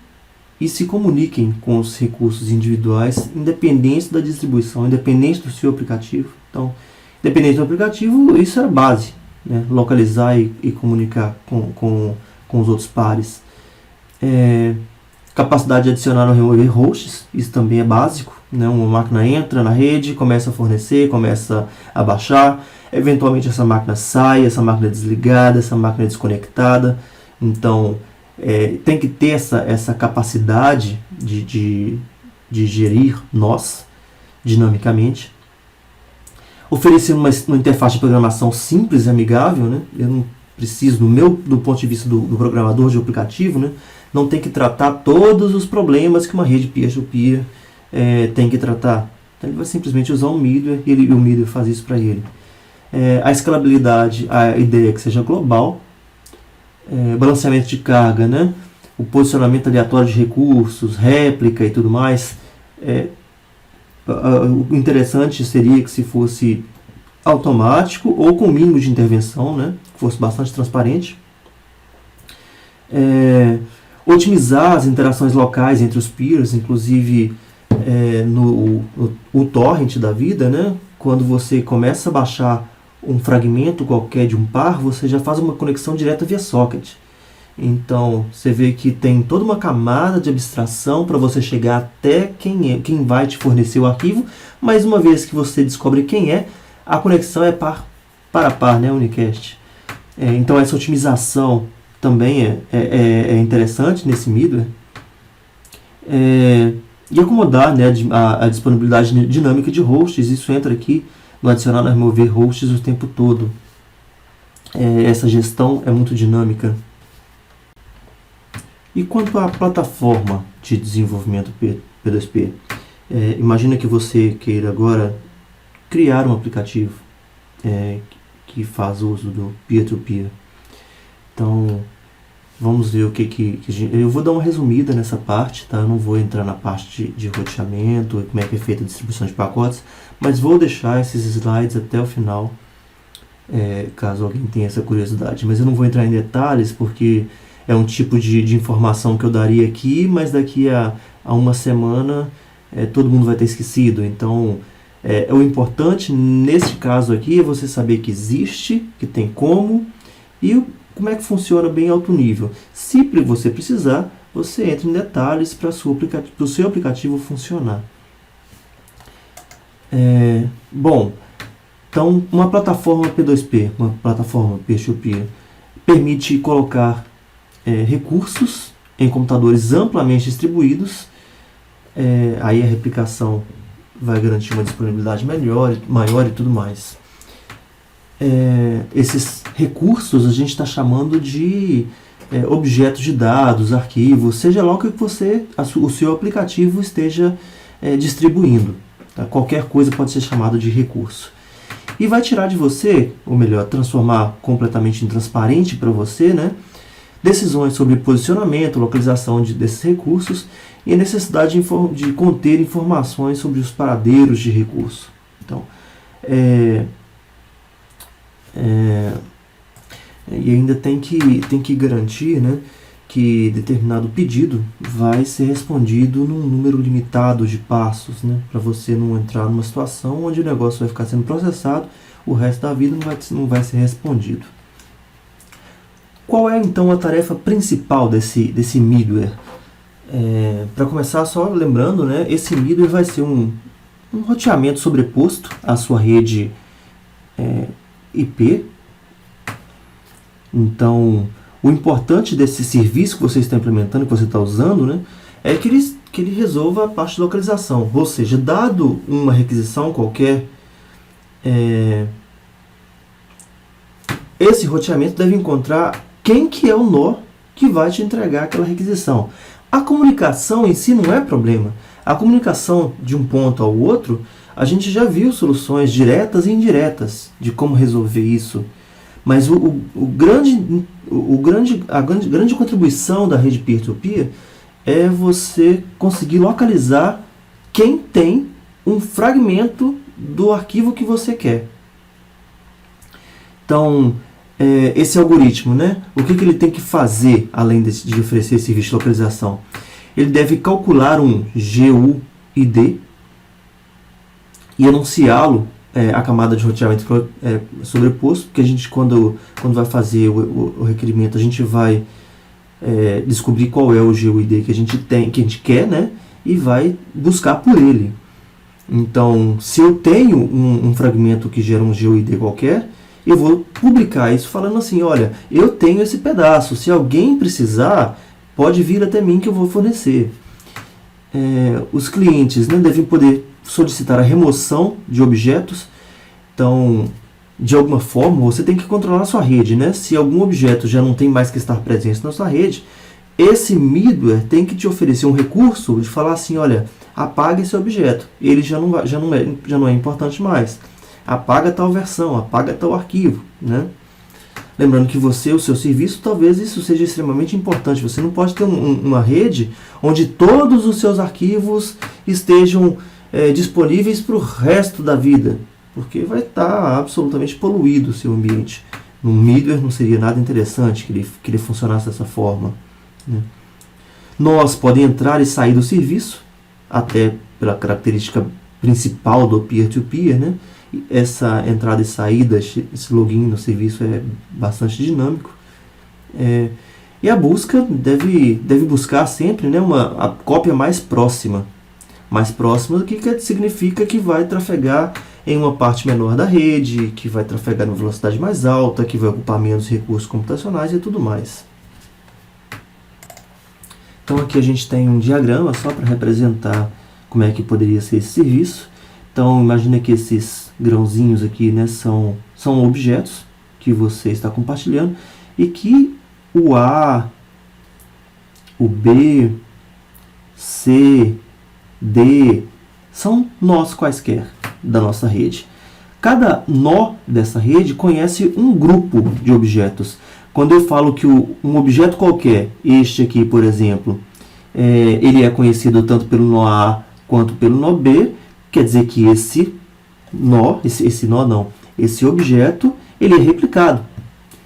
e se comuniquem com os recursos individuais, independente da distribuição, independente do seu aplicativo. Então, independente do aplicativo, isso é a base, né? Localizar e comunicar com os outros pares. Capacidade de adicionar ou remover hosts, isso também é básico, né? Uma máquina entra na rede, começa a fornecer, começa a baixar, eventualmente essa máquina sai, essa máquina é desligada, essa máquina é desconectada. Então, tem que ter essa capacidade de gerir nós dinamicamente. Oferecer uma interface de programação simples e amigável, né? Eu não preciso, do ponto de vista do programador de aplicativo, né? Não tem que tratar todos os problemas que uma rede peer-to-peer tem que tratar. Então ele vai simplesmente usar um middleware e o middleware faz isso para ele. A escalabilidade, a ideia é que seja global. Balanceamento de carga, né? O posicionamento aleatório de recursos, réplica e tudo mais. O interessante seria que se fosse automático ou com mínimo de intervenção, né? Que fosse bastante transparente. Otimizar as interações locais entre os peers, inclusive o torrent da vida, né? Quando você começa a baixar um fragmento qualquer de um par, você já faz uma conexão direta via socket. Então, você vê que tem toda uma camada de abstração para você chegar até quem vai te fornecer o arquivo, mas uma vez que você descobre quem é, a conexão é par a par, né, unicast. Então, essa otimização também é interessante nesse middleware. E acomodar, né, a disponibilidade dinâmica de hosts, isso entra aqui no adicionar e remover hosts o tempo todo. Essa gestão é muito dinâmica. E quanto à plataforma de desenvolvimento P2P, imagina que você queira agora criar um aplicativo que faz uso do peer-to-peer. Então, vamos ver o que eu vou dar uma resumida nessa parte, tá? Eu não vou entrar na parte de roteamento, como é que é feita a distribuição de pacotes, mas vou deixar esses slides até o final, caso alguém tenha essa curiosidade. Mas eu não vou entrar em detalhes, porque é um tipo de informação que eu daria aqui, mas daqui a uma semana todo mundo vai ter esquecido. Então, o importante nesse caso aqui é você saber que existe, que tem como, e como é que funciona bem alto nível. Se você precisar, você entra em detalhes para o seu aplicativo funcionar. Bom, então uma plataforma P2P, uma plataforma peer-to-peer, permite colocar recursos em computadores amplamente distribuídos. Aí a replicação vai garantir uma disponibilidade maior e tudo mais. Esses recursos a gente está chamando de objetos de dados, arquivos, seja lá o que o seu aplicativo esteja distribuindo. Tá? Qualquer coisa pode ser chamado de recurso. E vai tirar de você, ou melhor, transformar completamente em transparente para você, né, decisões sobre posicionamento, localização desses recursos e a necessidade de conter informações sobre os paradeiros de recurso. Então, e ainda tem que garantir, né, que determinado pedido vai ser respondido num número limitado de passos, né, para você não entrar numa situação onde o negócio vai ficar sendo processado, o resto da vida não vai ser respondido. Qual é então a tarefa principal desse middleware? Para começar, só lembrando, né, esse middleware vai ser um roteamento sobreposto à sua rede IP. Então, o importante desse serviço que você está implementando, que você está usando, né, é que ele resolva a parte de localização. Ou seja, dado uma requisição qualquer, esse roteamento deve encontrar quem que é o nó que vai te entregar aquela requisição. A comunicação em si não é problema. A comunicação de um ponto ao outro, a gente já viu soluções diretas e indiretas de como resolver isso. Mas a grande contribuição da rede peer-to-peer é você conseguir localizar quem tem um fragmento do arquivo que você quer. Então, esse algoritmo, né? O que ele tem que fazer, além de oferecer esse serviço de localização? Ele deve calcular um GUID e anunciá-lo a camada de roteamento sobreposto, porque a gente, quando vai fazer o requerimento, a gente vai descobrir qual é o GUID que a gente quer, né? E vai buscar por ele. Então, se eu tenho um fragmento que gera um GUID qualquer, eu vou publicar isso falando assim, olha, eu tenho esse pedaço, se alguém precisar, pode vir até mim que eu vou fornecer. Os clientes, né, devem poder solicitar a remoção de objetos. Então, de alguma forma, você tem que controlar a sua rede, né? Se algum objeto já não tem mais que estar presente na sua rede, esse middleware tem que te oferecer um recurso de falar assim, olha, apaga esse objeto, ele já não é importante mais. Apaga tal versão, apaga tal arquivo, né? Lembrando que você, o seu serviço, talvez isso seja extremamente importante. Você não pode ter uma rede onde todos os seus arquivos estejam disponíveis para o resto da vida, porque vai estar absolutamente poluído o seu ambiente. No middleware não seria nada interessante que ele funcionasse dessa forma, né? Nós podemos entrar e sair do serviço, até pela característica principal do peer-to-peer, né? Essa entrada e saída, esse login no serviço é bastante dinâmico. E a busca deve buscar sempre, né, a cópia mais próxima. Mais próxima do que significa que vai trafegar em uma parte menor da rede, que vai trafegar numa velocidade mais alta, que vai ocupar menos recursos computacionais e tudo mais. Então aqui a gente tem um diagrama só para representar como é que poderia ser esse serviço. Então imagina que esses grãozinhos aqui, né, são objetos que você está compartilhando e que o A, o B, C, D são nós quaisquer da nossa rede. Cada nó dessa rede conhece um grupo de objetos. Quando eu falo que um objeto qualquer, este aqui, por exemplo, ele é conhecido tanto pelo nó A quanto pelo nó B, quer dizer que esse objeto, ele é replicado.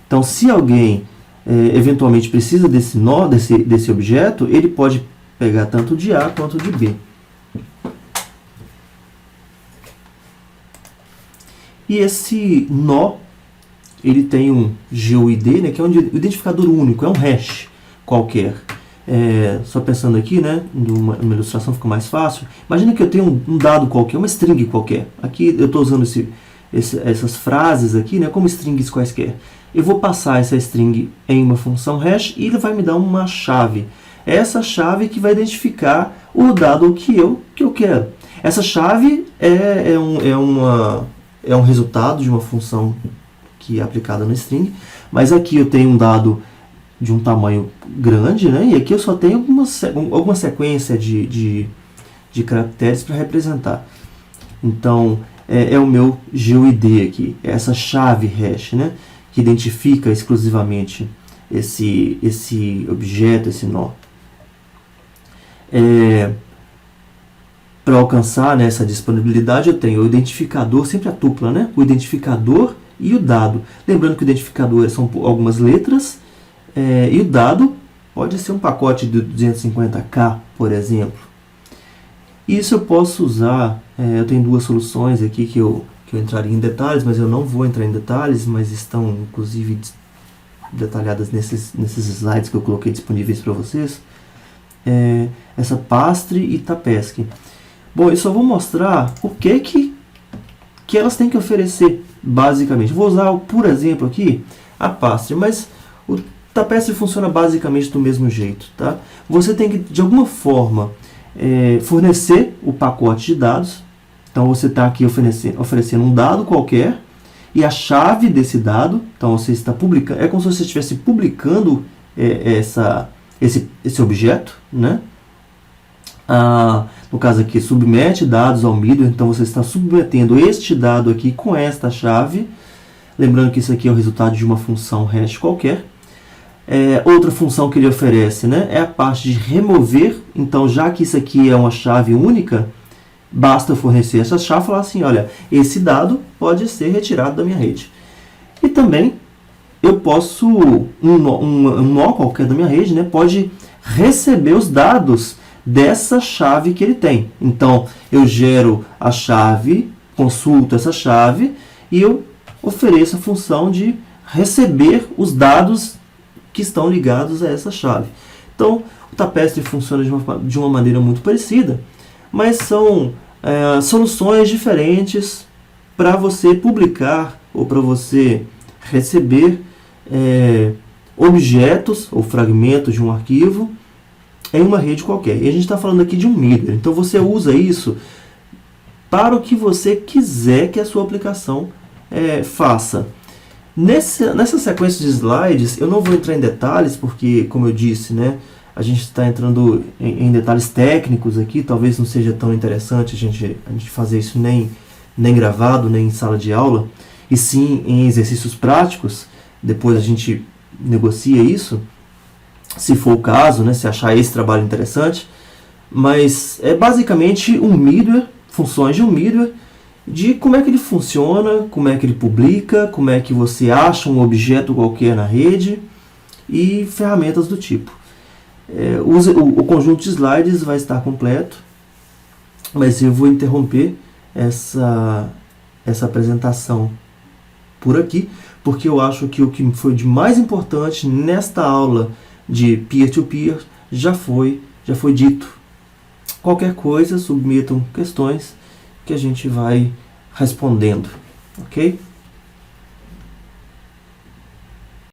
Então, se alguém eventualmente precisa desse nó, desse objeto, ele pode pegar tanto de A quanto de B. E esse nó, ele tem um GUID, né, que é um identificador único, é um hash qualquer. Só pensando aqui, né, numa ilustração fica mais fácil. Imagina que eu tenho um dado qualquer, uma string qualquer. Aqui eu estou usando essas frases aqui, né, como strings quaisquer. Eu vou passar essa string em uma função hash e ele vai me dar uma chave. É essa chave que vai identificar o dado que eu quero. Essa chave é um resultado de uma função que é aplicada no string, mas aqui eu tenho um dado de um tamanho grande, né? E aqui eu só tenho alguma sequência de caracteres para representar. Então, é o meu GUID aqui, é essa chave hash, né? Que identifica exclusivamente esse objeto, esse nó. Para alcançar, né, essa disponibilidade, eu tenho o identificador, sempre a tupla, né? O identificador e o dado. Lembrando que o identificador são algumas letras, e o dado pode ser um pacote de 250K, por exemplo. Isso eu posso usar, eu tenho duas soluções aqui que eu entraria em detalhes, mas eu não vou entrar em detalhes, mas estão inclusive detalhadas nesses slides que eu coloquei disponíveis para vocês. Essa Pastre e Tapesc. Bom, eu só vou mostrar o que elas têm que oferecer, basicamente. Vou usar, por exemplo, aqui a Pastre, mas o Tapesc funciona basicamente do mesmo jeito, tá? Você tem que, de alguma forma, fornecer o pacote de dados. Então, você está aqui oferecendo um dado qualquer e a chave desse dado. Então, você está publicando, é como se você estivesse publicando esse objeto, né? No caso aqui, submete dados ao middleware. Então, você está submetendo este dado aqui com esta chave. Lembrando que isso aqui é o resultado de uma função hash qualquer. Outra função que ele oferece, né, é a parte de remover. Então, já que isso aqui é uma chave única, basta fornecer essa chave e falar assim, olha, esse dado pode ser retirado da minha rede. E também, eu posso, um nó qualquer da minha rede, né, pode receber os dados dessa chave que ele tem. Então, eu gero a chave, consulto essa chave e eu ofereço a função de receber os dados que estão ligados a essa chave. Então, o Tapestry funciona de uma maneira muito parecida, mas são soluções diferentes para você publicar ou para você receber objetos ou fragmentos de um arquivo em uma rede qualquer. E a gente está falando aqui de um middleware. Então, você usa isso para o que você quiser que a sua aplicação faça. Nessa sequência de slides, eu não vou entrar em detalhes, porque, como eu disse, né, a gente está entrando em detalhes técnicos aqui, talvez não seja tão interessante a gente fazer isso nem gravado, nem em sala de aula, e sim em exercícios práticos. Depois a gente negocia isso, se for o caso, né, se achar esse trabalho interessante. Mas é basicamente um middleware, funções de um middleware, de como é que ele funciona, como é que ele publica, como é que você acha um objeto qualquer na rede e ferramentas do tipo. O conjunto de slides vai estar completo, mas eu vou interromper essa apresentação por aqui, porque eu acho que o que foi de mais importante nesta aula de peer-to-peer já foi dito. Qualquer coisa, submetam questões que a gente vai respondendo, ok?